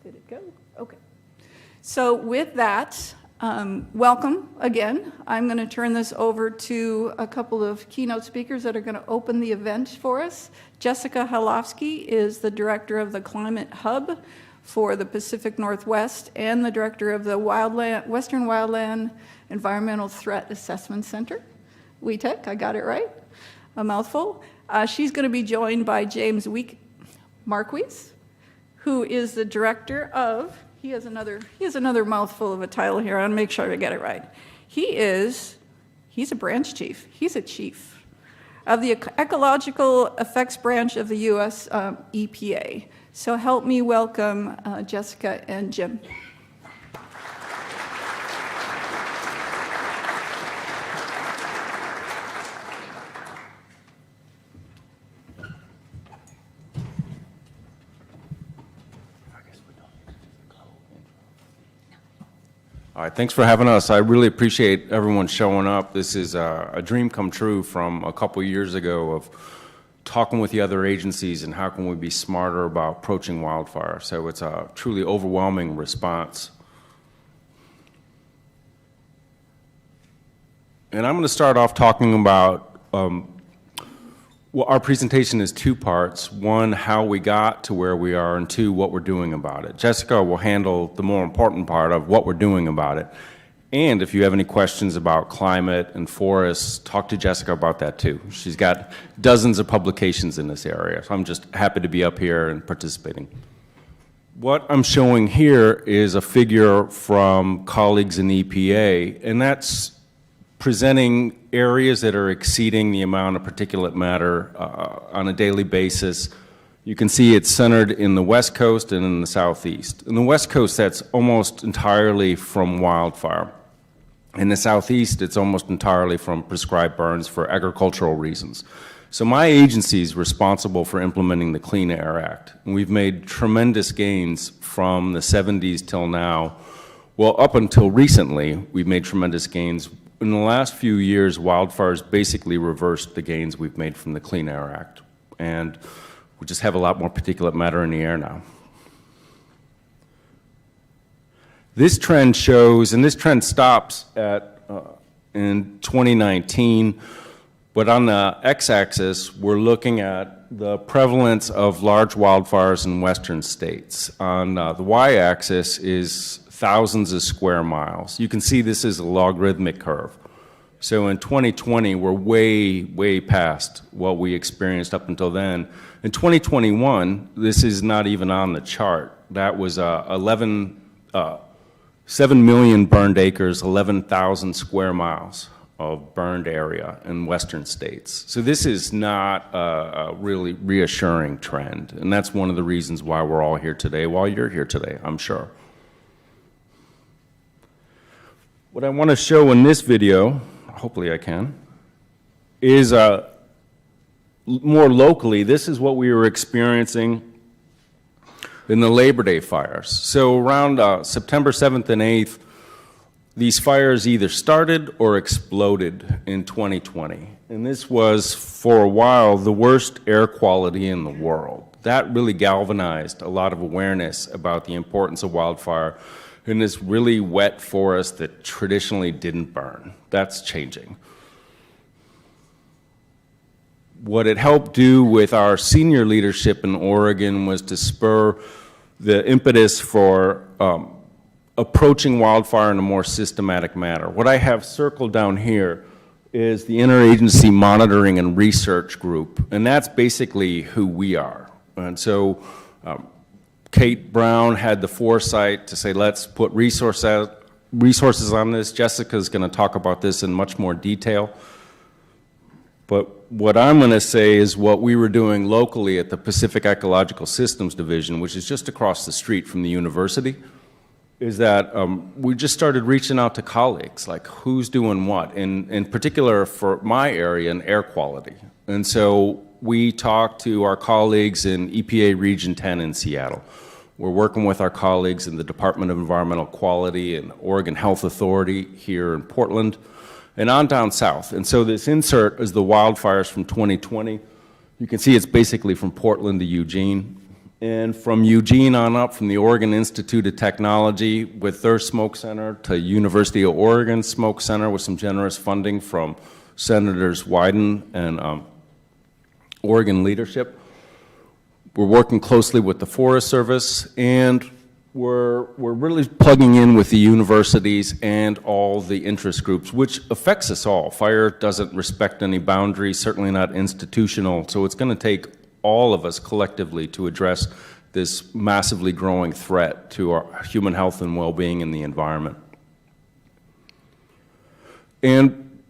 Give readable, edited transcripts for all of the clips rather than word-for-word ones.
Did it go? Okay. So with that, welcome again. I'm going to turn this over to a couple of keynote speakers that are going to open the event for us. Jessica Halofsky is the director of the Climate Hub for the Pacific Northwest and the director of the Western Wildland Environmental Threat Assessment Center. WETEC, I got it right? A mouthful. She's going to be joined by James Markweise, who is the director of, he has another mouthful of a title here. I want to make sure I get it right. He's a branch chief. He's a chief of the Ecological Effects Branch of the U.S. EPA. So help me welcome Jessica and Jim. All right, thanks for having us. I really appreciate everyone showing up. This is a dream come true from a couple years ago of talking with the other agencies and how can we be smarter about approaching wildfire. So it's a truly overwhelming response. And I'm going to start off talking about, well, our presentation is two parts. One, how we got to where we are, and two, what we're doing about it. Jessica will handle the more important part of what we're doing about it. And if you have any questions about climate and forests, talk to Jessica about that too. She's got dozens of publications in this area, so I'm just happy to be up here and participating. What I'm showing here is a figure from colleagues in EPA, and that's presenting areas that are exceeding the amount of particulate matter on a daily basis. You can see it's centered in the West Coast and in the Southeast. In the West Coast, that's almost entirely from wildfire. In the Southeast, it's almost entirely from prescribed burns for agricultural reasons. So my agency is responsible for implementing the Clean Air Act. And we've made tremendous gains from the 70s till now. Well, up until recently, we've made tremendous gains. In the last few years, wildfires basically reversed the gains we've made from the Clean Air Act. And we just have a lot more particulate matter in the air now. This trend shows, and this trend stops at in 2019, but on the x-axis, we're looking at the prevalence of large wildfires in western states. On the y-axis is thousands of square miles. You can see this is a logarithmic curve. So in 2020, we're way past what we experienced up until then. In 2021, this is not even on the chart. That was 7 million burned acres, 11,000 square miles of burned area in western states. So this is not a really reassuring trend. And that's one of the reasons why we're all here today, while you're here today, I'm sure. What I want to show in this video, hopefully I can, is more locally, this is what we were experiencing in the Labor Day fires. So around September 7th and 8th, these fires either started or exploded in 2020. And this was, for a while, the worst air quality in the world. That really galvanized a lot of awareness about the importance of wildfire in this really wet forest that traditionally didn't burn. That's changing. What it helped do with our senior leadership in Oregon was to spur the impetus for approaching wildfire in a more systematic manner. What I have circled down here is the Interagency Monitoring and Research Group, and that's basically who we are. And so Kate Brown had the foresight to say, let's put resources on this. Jessica's going to talk about this in much more detail. But what I'm going to say is what we were doing locally at the Pacific Ecological Systems Division, which is just across the street from the university, is that we just started reaching out to colleagues, like who's doing what, in particular for my area in air quality. And so we talked to our colleagues in EPA Region 10 in Seattle. We're working with our colleagues in the Department of Environmental Quality and Oregon Health Authority here in Portland, and on down south. And so this insert is the wildfires from 2020. You can see it's basically from Portland to Eugene. And from Eugene on up, from the Oregon Institute of Technology with their smoke center to University of Oregon Smoke Center with some generous funding from Senators Wyden and Oregon leadership. We're working closely with the Forest Service, and we're really plugging in with the universities and all the interest groups, which affects us all. Fire doesn't respect any boundaries, certainly not institutional, so it's going to take all of us collectively to address this massively growing threat to our human health and well-being in the environment. And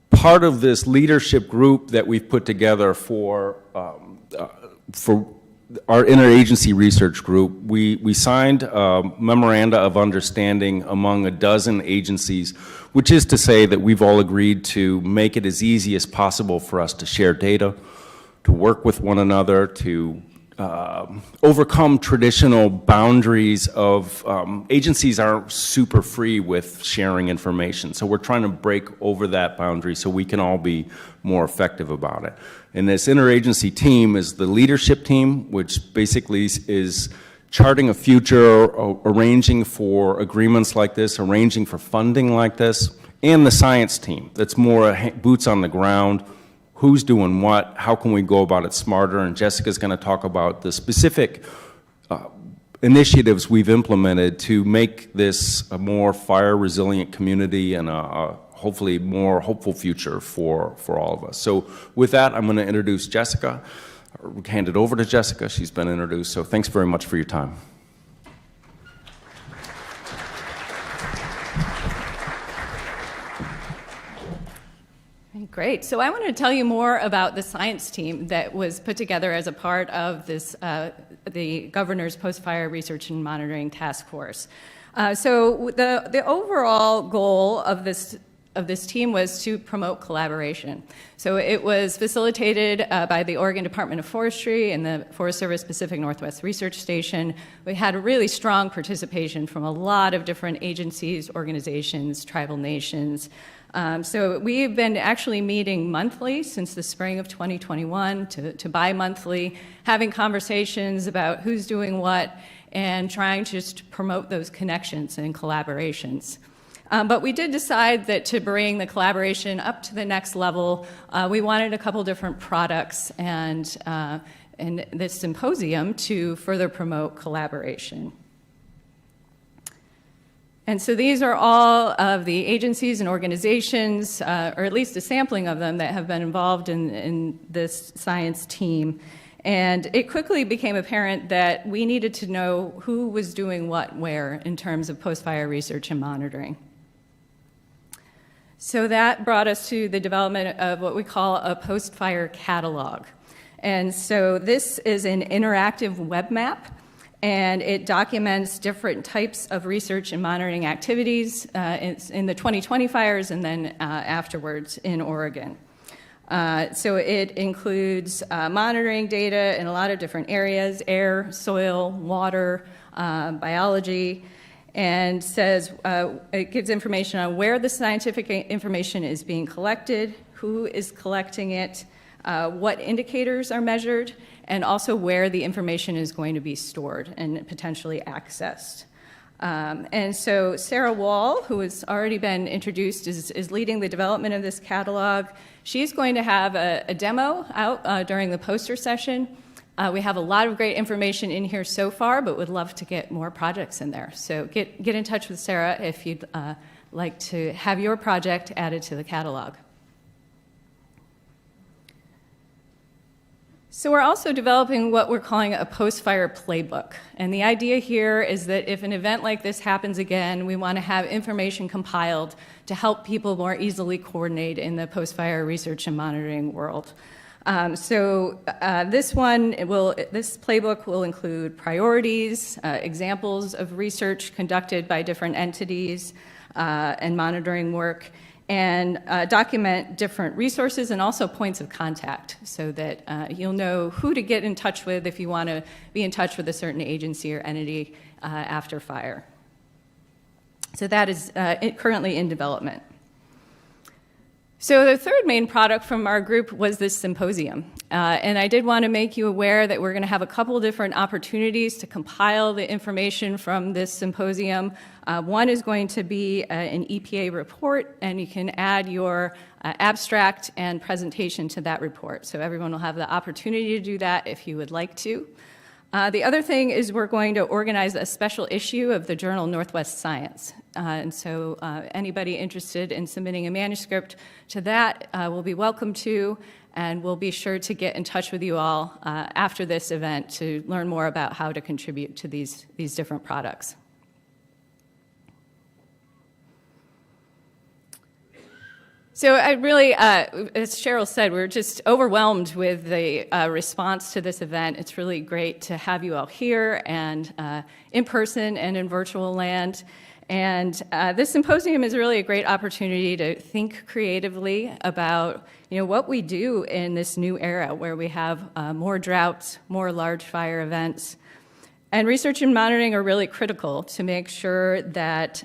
part of this leadership group that we've put together for our interagency research group, we signed a memoranda of understanding among a dozen agencies, which is to say that we've all agreed to make it as easy as possible for us to share data, to work with one another, to overcome traditional boundaries of agencies aren't super free with sharing information. So we're trying to break over that boundary so we can all be more effective about it. And this interagency team is the leadership team, which basically is charting a future, arranging for agreements like this, arranging for funding like this, and the science team that's more boots on the ground. Who's doing what, how can we go about it smarter, and Jessica's going to talk about the specific initiatives we've implemented to make this a more fire-resilient community and a hopefully more hopeful future for all of us. So with that, I'm going to introduce Jessica, hand it over to Jessica. She's been introduced, so thanks very much for your time. Great. So I wanted to tell you more about the science team that was put together as a part of this, the Governor's Post-Fire Research and Monitoring Task Force. So the overall goal of this team was to promote collaboration. So it was facilitated by the Oregon Department of Forestry and the Forest Service Pacific Northwest Research Station. We had a really strong participation from a lot of different agencies, organizations, tribal nations. So we've been actually meeting monthly since the spring of 2021 to bi-monthly, having conversations about who's doing what and trying to just promote those connections and collaborations. But we did decide that to bring the collaboration up to the next level, we wanted a couple different products and this symposium to further promote collaboration. And so these are all of the agencies and organizations, or at least a sampling of them, that have been involved in this science team. And it quickly became apparent that we needed to know who was doing what where in terms of post-fire research and monitoring. So that brought us to the development of what we call a post-fire catalog. And so this is an interactive web map, and it documents different types of research and monitoring activities in the 2020 fires and then afterwards in Oregon. So it includes monitoring data in a lot of different areas: air, soil, water, biology, and says it gives information on where the scientific information is being collected, who is collecting it, what indicators are measured, and also where the information is going to be stored and potentially accessed. And so Sarah Wall, who has already been introduced, is leading the development of this catalog. She's going to have a demo out during the poster session. We have a lot of great information in here so far, but would love to get more projects in there. So get in touch with Sarah if you'd like to have your project added to the catalog. So we're also developing what we're calling a post-fire playbook. And the idea here is that if an event like this happens again, we want to have information compiled to help people more easily coordinate in the post-fire research and monitoring world. This playbook will include priorities, examples of research conducted by different entities and monitoring work, and document different resources and also points of contact so that you'll know who to get in touch with if you want to be in touch with a certain agency or entity after fire. So that is currently in development. So the third main product from our group was this symposium. And I did want to make you aware that we're going to have a couple different opportunities to compile the information from this symposium. One is going to be an EPA report, and you can add your abstract and presentation to that report. So everyone will have the opportunity to do that if you would like to. The other thing is we're going to organize a special issue of the journal Northwest Science. And so anybody interested in submitting a manuscript to that will be welcome to, and we'll be sure to get in touch with you all after this event to learn more about how to contribute to these different products. So I really, as Cheryl said, we're just overwhelmed with the response to this event. It's really great to have you all here and in person and in virtual land. And this symposium is really a great opportunity to think creatively about, what we do in this new era where we have more droughts, more large fire events. And research and monitoring are really critical to make sure that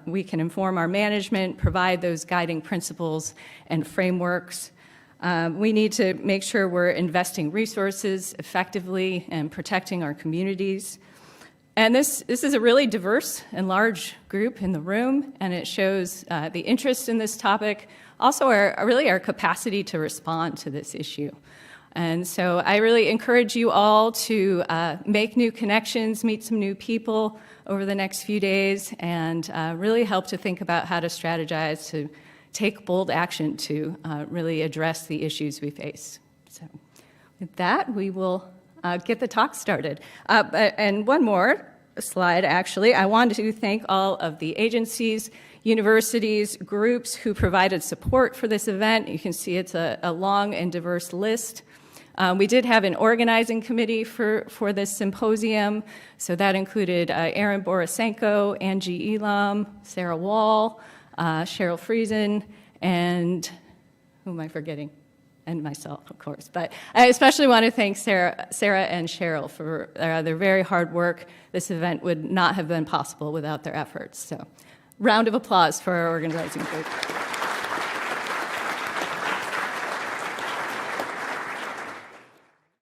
we can inform our management, provide those guiding principles and frameworks. We need to make sure we're investing resources effectively and protecting our communities. And this is a really diverse and large group in the room, and it shows the interest in this topic, also our capacity to respond to this issue. And so I really encourage you all to make new connections, meet some new people over the next few days, and really help to think about how to strategize to take bold action to really address the issues we face. So with that, we will get the talk started. And one more slide, actually. I wanted to thank all of the agencies, universities, groups who provided support for this event. You can see it's a long and diverse list. We did have an organizing committee for this symposium, so that included Erin Borisenko, Angie Elam, Sarah Wall, Cheryl Friesen, and who am I forgetting? And myself, of course. But I especially want to thank Sarah and Cheryl for their very hard work. This event would not have been possible without their efforts. So, round of applause for our organizing group.